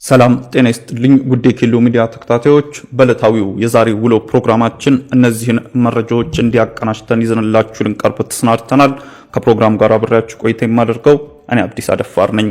ሰላም ጤና ይስጥልኝ ውድ የኬሎ ሚዲያ ተከታታዮች፣ በዕለታዊው የዛሬ ውሎ ፕሮግራማችን እነዚህን መረጃዎች እንዲያቀናጅተን ይዘንላችሁ ልንቀርብ ተሰናድተናል። ከፕሮግራም ጋር አብሬያችሁ ቆይታ የማደርገው እኔ አብዲስ አደፋር ነኝ።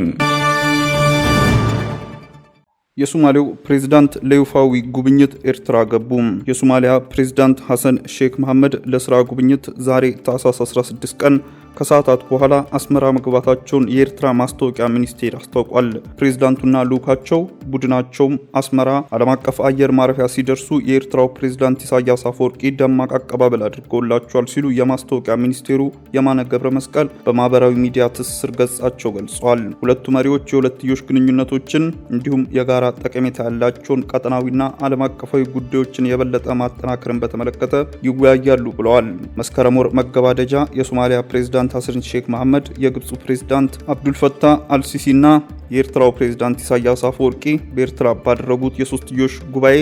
የሶማሊያው ፕሬዝዳንት ለይፋዊ ጉብኝት ኤርትራ ገቡ። የሶማሊያ ፕሬዝዳንት ሐሰን ሼክ መሐመድ ለስራ ጉብኝት ዛሬ ታህሳስ 16 ቀን ከሰዓታት በኋላ አስመራ መግባታቸውን የኤርትራ ማስታወቂያ ሚኒስቴር አስታውቋል። ፕሬዝዳንቱና ልኡካቸው ቡድናቸው አስመራ ዓለም አቀፍ አየር ማረፊያ ሲደርሱ የኤርትራው ፕሬዝዳንት ኢሳያስ አፈወርቂ ደማቅ አቀባበል አድርገውላቸዋል ሲሉ የማስታወቂያ ሚኒስቴሩ የማነ ገብረ መስቀል በማህበራዊ ሚዲያ ትስስር ገጻቸው ገልጸዋል። ሁለቱ መሪዎች የሁለትዮሽ ግንኙነቶችን እንዲሁም የጋራ ጠቀሜታ ያላቸውን ቀጠናዊና ዓለም አቀፋዊ ጉዳዮችን የበለጠ ማጠናከርን በተመለከተ ይወያያሉ ብለዋል። መስከረም ወር መገባደጃ የሶማሊያ ፕሬዝዳንት ሐሰን ሼክ መሐመድ የግብፁ ፕሬዝዳንት አብዱልፈታህ አልሲሲና የኤርትራው ፕሬዝዳንት ኢሳያስ አፈወርቂ በኤርትራ ባደረጉት የሶስትዮሽ ጉባኤ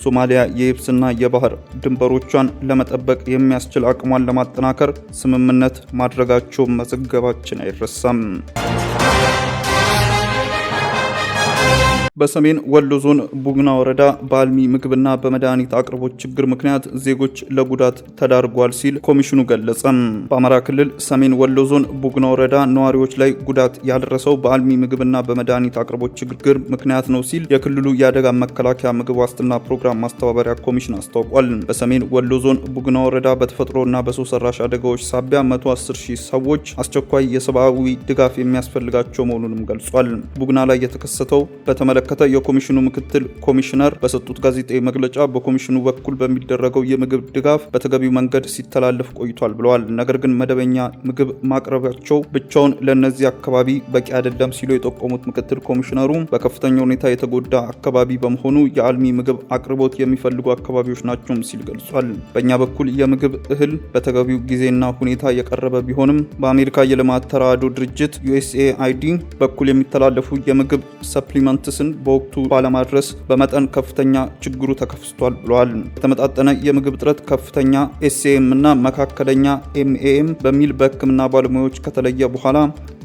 ሶማሊያ የየብስና የባህር ድንበሮቿን ለመጠበቅ የሚያስችል አቅሟን ለማጠናከር ስምምነት ማድረጋቸው መዘገባችን አይረሳም። በሰሜን ወሎ ዞን ቡግና ወረዳ በአልሚ ምግብና በመድኃኒት አቅርቦት ችግር ምክንያት ዜጎች ለጉዳት ተዳርጓል ሲል ኮሚሽኑ ገለጸ። በአማራ ክልል ሰሜን ወሎ ዞን ቡግና ወረዳ ነዋሪዎች ላይ ጉዳት ያደረሰው በአልሚ ምግብና በመድኃኒት አቅርቦት ችግር ምክንያት ነው ሲል የክልሉ የአደጋ መከላከያ ምግብ ዋስትና ፕሮግራም ማስተባበሪያ ኮሚሽን አስታውቋል። በሰሜን ወሎ ዞን ቡግና ወረዳ በተፈጥሮና በሰው ሰራሽ አደጋዎች ሳቢያ 110,000 ሰዎች አስቸኳይ የሰብአዊ ድጋፍ የሚያስፈልጋቸው መሆኑንም ገልጿል። ቡግና ላይ የተከሰተው በተመለከተ የኮሚሽኑ ምክትል ኮሚሽነር በሰጡት ጋዜጣዊ መግለጫ በኮሚሽኑ በኩል በሚደረገው የምግብ ድጋፍ በተገቢው መንገድ ሲተላለፍ ቆይቷል ብለዋል። ነገር ግን መደበኛ ምግብ ማቅረባቸው ብቻውን ለነዚህ አካባቢ በቂ አይደለም ሲሉ የጠቆሙት ምክትል ኮሚሽነሩ በከፍተኛ ሁኔታ የተጎዳ አካባቢ በመሆኑ የአልሚ ምግብ አቅርቦት የሚፈልጉ አካባቢዎች ናቸው ሲል ገልጿል። በእኛ በኩል የምግብ እህል በተገቢው ጊዜና ሁኔታ የቀረበ ቢሆንም በአሜሪካ የልማት ተራድኦ ድርጅት USAID በኩል የሚተላለፉ የምግብ ሰፕሊመንትስን በወቅቱ ባለማድረስ በመጠን ከፍተኛ ችግሩ ተከስቷል ብለዋል። የተመጣጠነ የምግብ እጥረት ከፍተኛ SAM እና መካከለኛ MAM በሚል በሕክምና ባለሙያዎች ከተለየ በኋላ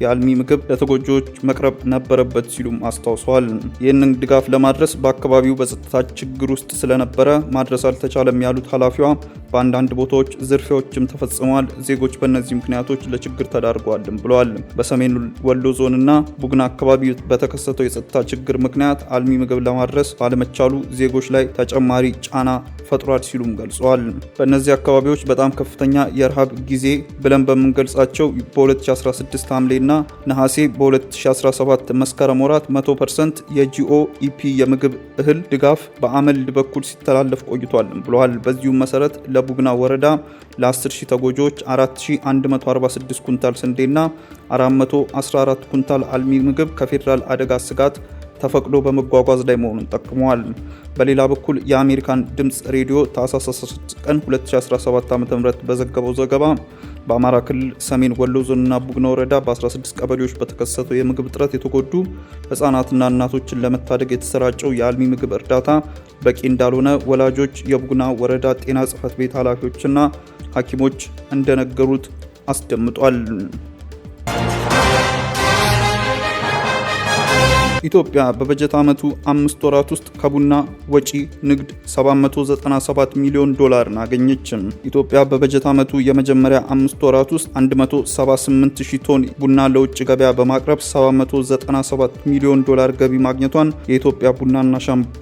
የአልሚ ምግብ ለተጎጂዎች መቅረብ ነበረበት ሲሉም አስታውሰዋል። ይህንን ድጋፍ ለማድረስ በአካባቢው በጸጥታ ችግር ውስጥ ስለነበረ ማድረስ አልተቻለም ያሉት ኃላፊዋ በአንዳንድ ቦታዎች ዝርፊያዎችም ተፈጽመዋል፣ ዜጎች በእነዚህ ምክንያቶች ለችግር ተዳርገዋልም ብለዋል። በሰሜን ወሎ ዞንና ቡግና አካባቢ በተከሰተው የጸጥታ ችግር ምክንያት አልሚ ምግብ ለማድረስ ባለመቻሉ ዜጎች ላይ ተጨማሪ ጫና ፈጥሯል ሲሉም ገልጸዋል። በእነዚህ አካባቢዎች በጣም ከፍተኛ የረሃብ ጊዜ ብለን በምንገልጻቸው በ2016 ሐምሌና ነሐሴ በ2017 መስከረም ወራት 100% የGOEP የምግብ እህል ድጋፍ በአመልድ በኩል ሲተላለፍ ቆይቷል ብለዋል። በዚሁም መሰረት ለቡግና ወረዳ ለ10,000 ተጎጂዎች 4146 ኩንታል ስንዴና 414 ኩንታል አልሚ ምግብ ከፌዴራል አደጋ ስጋት ተፈቅዶ በመጓጓዝ ላይ መሆኑን ጠቅመዋል። በሌላ በኩል የአሜሪካን ድምፅ ሬዲዮ ታህሳስ 16 ቀን 2017 ዓ.ም በዘገበው ዘገባ በአማራ ክልል ሰሜን ወሎ ዞንና ቡግና ወረዳ በ16 ቀበሌዎች በተከሰተው የምግብ እጥረት የተጎዱ ህጻናትና እናቶችን ለመታደግ የተሰራጨው የአልሚ ምግብ እርዳታ በቂ እንዳልሆነ ወላጆች የቡግና ወረዳ ጤና ጽሕፈት ቤት ኃላፊዎችና ሐኪሞች እንደነገሩት አስደምጧል። ኢትዮጵያ በበጀት ዓመቱ 5 ወራት ውስጥ ከቡና ወጪ ንግድ $797 ሚሊዮን አገኘች። ኢትዮጵያ በበጀት ዓመቱ የመጀመሪያ 5 ወራት ውስጥ 178,000 ቶን ቡና ለውጭ ገበያ በማቅረብ $797 ሚሊዮን ገቢ ማግኘቷን የኢትዮጵያ ቡናና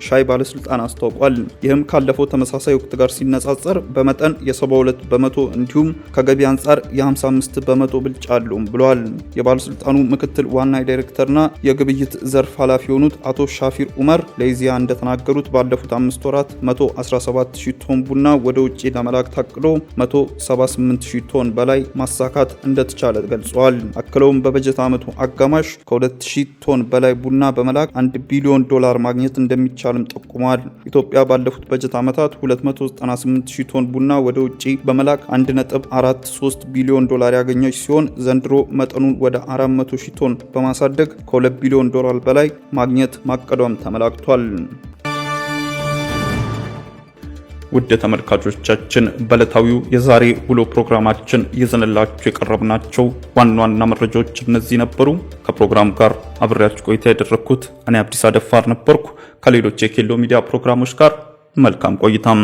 ሻይ ባለስልጣን አስታውቋል። ይህም ካለፈው ተመሳሳይ ወቅት ጋር ሲነጻጸር በመጠን የ72 በመቶ እንዲሁም ከገቢ አንጻር የ55 በመቶ ብልጫ አለው ብለዋል። የባለስልጣኑ ምክትል ዋና ዳይሬክተርና የግብይት ዘርፍ ኃላፊ የሆኑት አቶ ሻፊር ኡመር ለኢዜአ እንደተናገሩት ባለፉት 5 ወራት 117,000 ቶን ቡና ወደ ውጭ ለመላክ ታቅዶ 178,000 ቶን በላይ ማሳካት እንደተቻለ ገልጸዋል። አክለውም በበጀት ዓመቱ አጋማሽ ከ2,000 ቶን በላይ ቡና በመላክ $1 ቢሊዮን ማግኘት እንደሚቻልም ጠቁመዋል። ኢትዮጵያ ባለፉት በጀት ዓመታት 298,000 ቶን ቡና ወደ ውጭ በመላክ $1.43 ቢሊዮን ያገኘች ሲሆን ዘንድሮ መጠኑን ወደ 400,000 ቶን በማሳደግ ከ2 ቢሊዮን በላይ ማግኘት ማቀዷም ተመላክቷል። ውድ ተመልካቾቻችን በዕለታዊው የዛሬ ውሎ ፕሮግራማችን ይዘንላችሁ የቀረብናቸው ዋና ዋና መረጃዎች እነዚህ ነበሩ። ከፕሮግራም ጋር አብሬያችሁ ቆይታ ያደረኩት እኔ አብዲስ አደፋር ነበርኩ። ከሌሎች የኬሎ ሚዲያ ፕሮግራሞች ጋር መልካም ቆይታም